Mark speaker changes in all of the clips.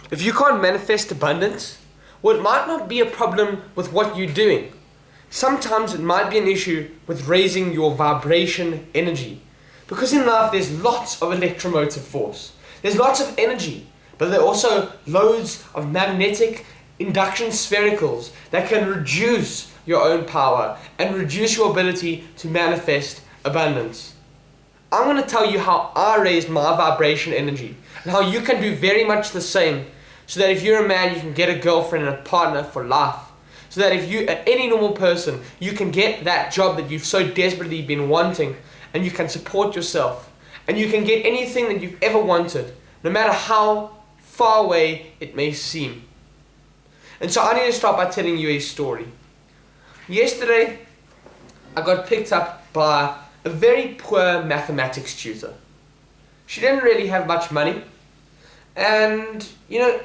Speaker 1: If you can't manifest abundance, well, it might not be a problem with what you're doing. Sometimes it might be an issue with raising your vibration energy. Because in life there's lots of electromotive force. There's lots of energy, but there are also loads of magnetic induction sphericals that can reduce your own power and reduce your ability to manifest abundance. I'm going to tell you how I raised my vibration energy and how you can do very much the same, so that if you're a man, you can get a girlfriend and a partner for life. So that if you, any normal person, you can get that job that you've so desperately been wanting, and you can support yourself, and you can get anything that you've ever wanted, no matter how far away it may seem. And so I need to start by telling you a story. Yesterday, I got picked up by a very poor mathematics tutor. She didn't really have much money, and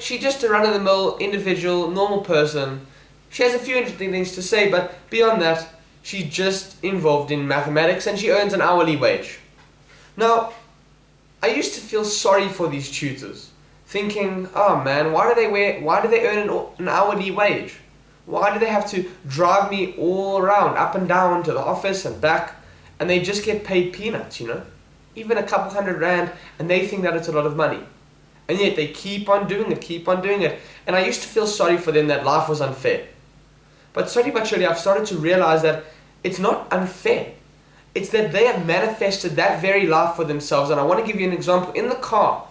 Speaker 1: she's just a run-of-the-mill individual, normal person. She has a few interesting things to say, but beyond that, she's just involved in mathematics and she earns an hourly wage. Now, I used to feel sorry for these tutors, thinking, oh man, why do they earn an hourly wage? Why do they have to drive me all around, up and down to the office and back, and they just get paid peanuts, even a couple $100, and they think that it's a lot of money. And yet they keep on doing it. And I used to feel sorry for them, that life was unfair. But slowly but surely I've started to realize that it's not unfair. It's that they have manifested that very life for themselves. And I want to give you an example. In the car,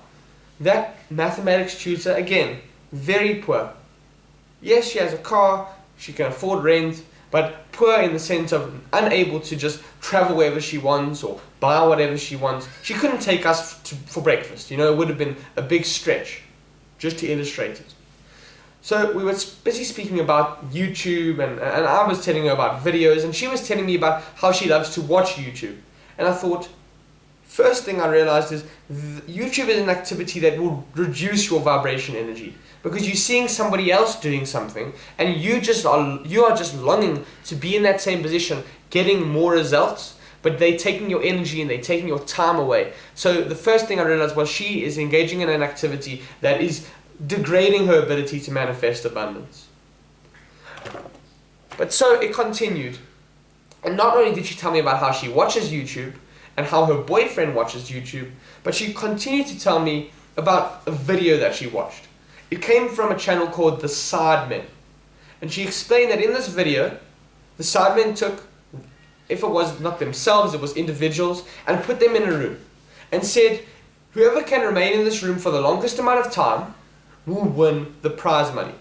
Speaker 1: that mathematics tutor, again, very poor. Yes, she has a car, she can afford rent, but poor in the sense of unable to just travel wherever she wants or buy whatever she wants. She couldn't take us for breakfast. It would have been a big stretch, just to illustrate it. So we were busy speaking about YouTube, and I was telling her about videos, and she was telling me about how she loves to watch YouTube. And I thought, first thing I realized is YouTube is an activity that will reduce your vibration energy, because you're seeing somebody else doing something, and you are just longing to be in that same position, getting more results, but they're taking your energy and they're taking your time away. So the first thing I realized was she is engaging in an activity that is degrading her ability to manifest abundance. But so it continued. And not only did she tell me about how she watches YouTube and how her boyfriend watches YouTube, but she continued to tell me about a video that she watched. It came from a channel called The Sidemen. And she explained that in this video, the Sidemen took, if it was not themselves, it was individuals, and put them in a room and said, whoever can remain in this room for the longest amount of time will win the prize money.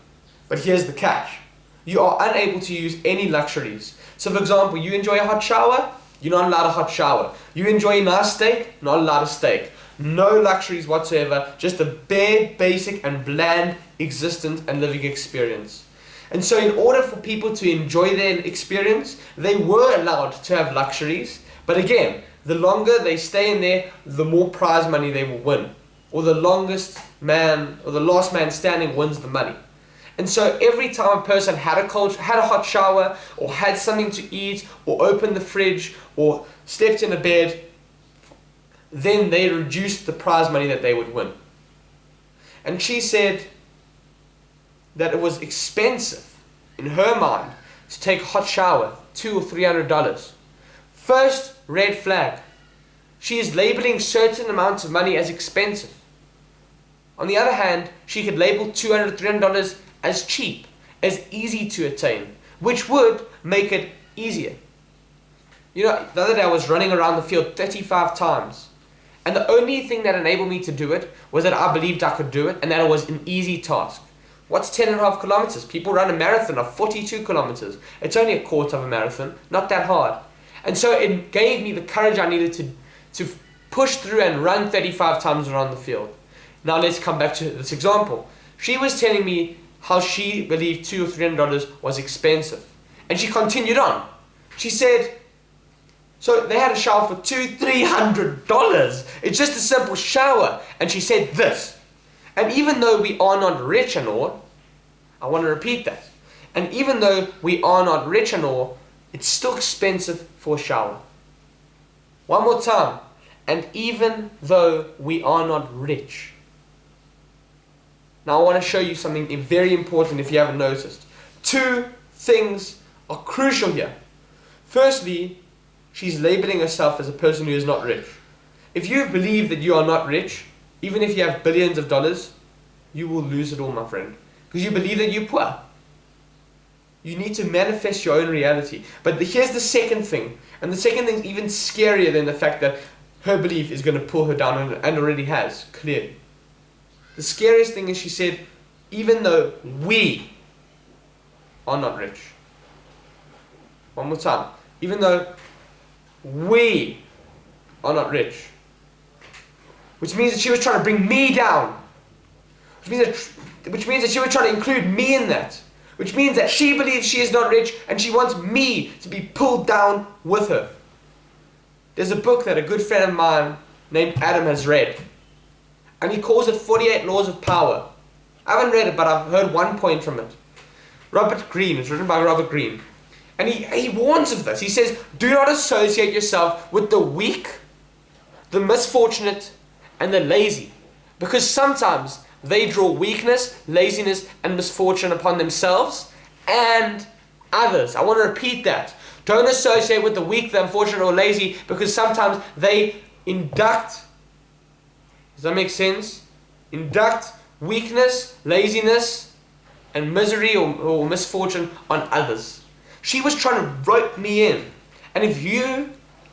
Speaker 1: But here's the catch. You are unable to use any luxuries. So for example, you enjoy a hot shower, you're not allowed a hot shower. You enjoy a nice steak, not allowed a steak. No luxuries whatsoever, just a bare, basic and bland existence and living experience. And so in order for people to enjoy their experience, they were allowed to have luxuries. But again, the longer they stay in there, the more prize money they will win. Or the longest man, or the last man standing wins the money. And so every time a person had a hot shower, or had something to eat, or opened the fridge, or slept in a bed, then they reduced the prize money that they would win. And she said that it was expensive, in her mind, to take a hot shower, $200 or $300. First red flag. She is labeling certain amounts of money as expensive. On the other hand, she could label $200, $300 as cheap, as easy to attain, which would make it easier. The other day I was running around the field 35 times, and the only thing that enabled me to do it was that I believed I could do it, and that it was an easy task. What's 10.5 kilometers? People run a marathon of 42 kilometers. It's only a quarter of a marathon, not that hard. And so it gave me the courage I needed to push through and run 35 times around the field. Now let's come back to this example. She was telling me how she believed $200 or $300 was expensive. And she continued on. She said, so they had a shower for $200, $300. It's just a simple shower. And she said this. And even though we are not rich and all, I want to repeat that. And even though we are not rich and all, it's still expensive for a shower. One more time. And even though we are not rich, Now I want to show you something very important if you haven't noticed. Two things are crucial here. Firstly, she's labeling herself as a person who is not rich. If you believe that you are not rich, even if you have billions of dollars, you will lose it all, my friend. Because you believe that you're poor. You need to manifest your own reality. But here's the second thing. And the second thing is even scarier than the fact that her belief is going to pull her down, and already has, clearly. The scariest thing is she said, even though we are not rich. One more time. Even though we are not rich. Which means that she was trying to bring me down. Which means that she was trying to include me in that. Which means that she believes she is not rich and she wants me to be pulled down with her. There's a book that a good friend of mine named Adam has read. And he calls it 48 Laws of Power. I haven't read it, but I've heard one point from it. Robert Greene, it's written by Robert Greene. And he warns of this. He says, do not associate yourself with the weak, the misfortunate, and the lazy. Because sometimes they draw weakness, laziness, and misfortune upon themselves and others. I want to repeat that. Don't associate with the weak, the unfortunate, or lazy, because sometimes they induct, does that make sense? Induct weakness, laziness, and misery or misfortune on others. She was trying to rope me in. And if you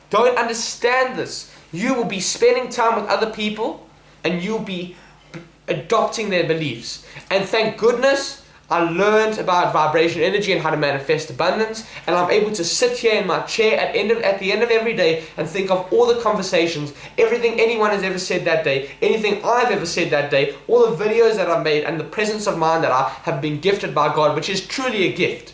Speaker 1: don't understand this, you will be spending time with other people and you'll be adopting their beliefs. And thank goodness I learned about vibration energy and how to manifest abundance, and I'm able to sit here in my chair at the end of every day and think of all the conversations, everything anyone has ever said that day, anything I've ever said that day, all the videos that I've made, and the presence of mind that I have been gifted by God, which is truly a gift.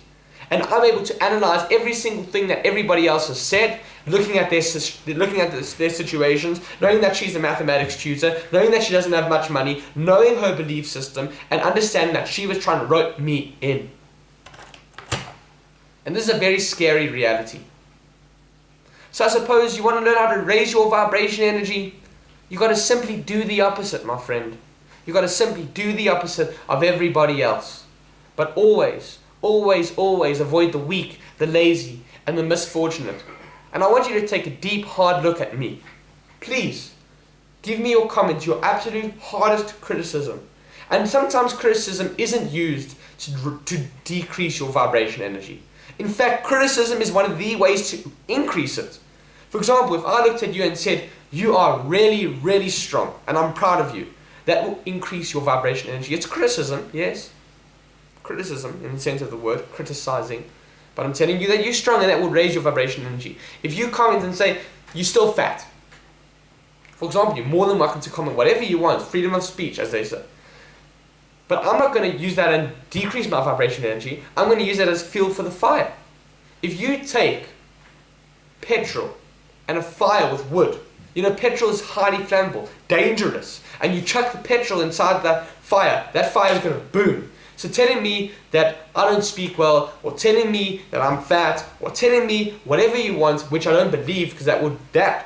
Speaker 1: And I'm able to analyze every single thing that everybody else has said, looking at their situations, knowing that she's a mathematics tutor, knowing that she doesn't have much money, knowing her belief system, and understanding that she was trying to rope me in. And this is a very scary reality. So I suppose you want to learn how to raise your vibration energy, you got to simply do the opposite, my friend. You got to simply do the opposite of everybody else. But always, always, always avoid the weak, the lazy, and the misfortunate. And I want you to take a deep, hard look at me. Please, give me your comments, your absolute hardest criticism. And sometimes criticism isn't used to decrease your vibration energy. In fact, criticism is one of the ways to increase it. For example, if I looked at you and said, you are really, really strong, and I'm proud of you, that will increase your vibration energy. It's criticism, yes? Criticism, in the sense of the word, criticizing. But I'm telling you that you're strong and that will raise your vibration energy. If you comment and say, you're still fat. For example, you're more than welcome to comment whatever you want. Freedom of speech, as they say. But I'm not going to use that and decrease my vibration energy. I'm going to use that as fuel for the fire. If you take petrol and a fire with wood, you know, petrol is highly flammable, dangerous, and you chuck the petrol inside that fire is going to boom. So telling me that I don't speak well, or telling me that I'm fat, or telling me whatever you want, which I don't believe, because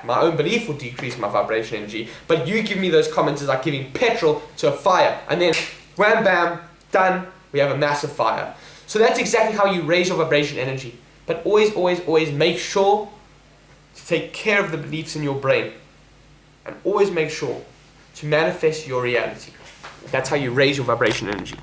Speaker 1: my own belief will decrease my vibration energy. But you give me those comments as like giving petrol to a fire, and then wham bam, done, we have a massive fire. So that's exactly how you raise your vibration energy. But always, always, always make sure to take care of the beliefs in your brain, and always make sure to manifest your reality. That's how you raise your vibration energy.